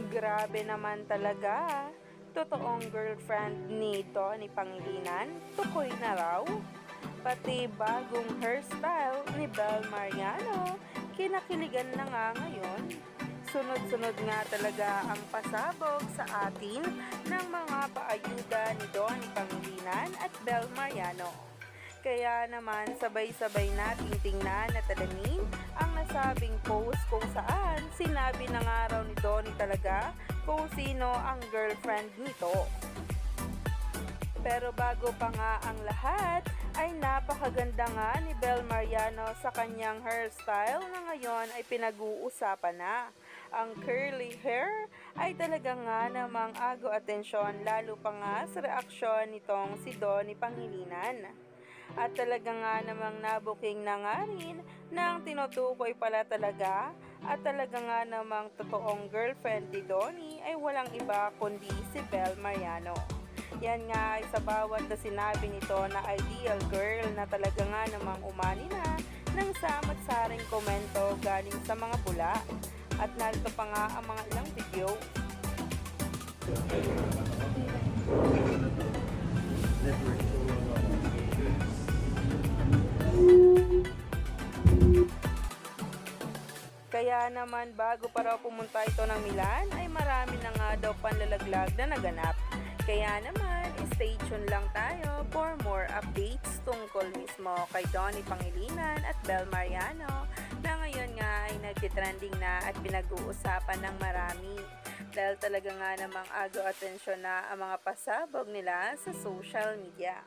Grabe naman talaga. Totoong girlfriend ni Donnie Pangilinan, tukoy na raw. Pati bagong hairstyle ni Bel Mariano, kinakiligan na nga ngayon. Sunod-sunod nga talaga ang pasabog sa atin ng mga paayuda ni Donnie Pangilinan at Bel Mariano. Kaya naman sabay-sabay nating tingnan at alamin ang nasabing post kung saan sinabi na nga raw ni Donnie talaga kung sino ang girlfriend nito. Pero bago pa nga ang lahat, ay napakaganda nga ni Bel Mariano sa kanyang hairstyle na ngayon ay pinag-uusapan na. Ang curly hair ay talaga nga namang agaw atensyon lalo pa nga sa reaksyon nitong si Donnie Pangilinan. At talaga nga namang nabuking na nga rin na ang tinutukoy pala talaga at talaga nga namang totoong girlfriend ni Donnie ay walang iba kundi si Bel Mariano. Yan nga ay sa bawat na sinabi nito na ideal girl na talaga nga namang umani na ng samot-saring komento galing sa mga pula. At narito pa nga ang mga ilang video. Kaya naman bago pa raw pumunta ito ng Milan ay marami na nga daw panlalaglag na naganap. Kaya naman, stay tuned lang tayo for more updates tungkol mismo kay Donnie Pangilinan at Bel Mariano na ngayon nga ay nagtitrending na at pinag-uusapan ng marami. Dahil talaga nga namang agaw atensyon na ang mga pasabog nila sa social media.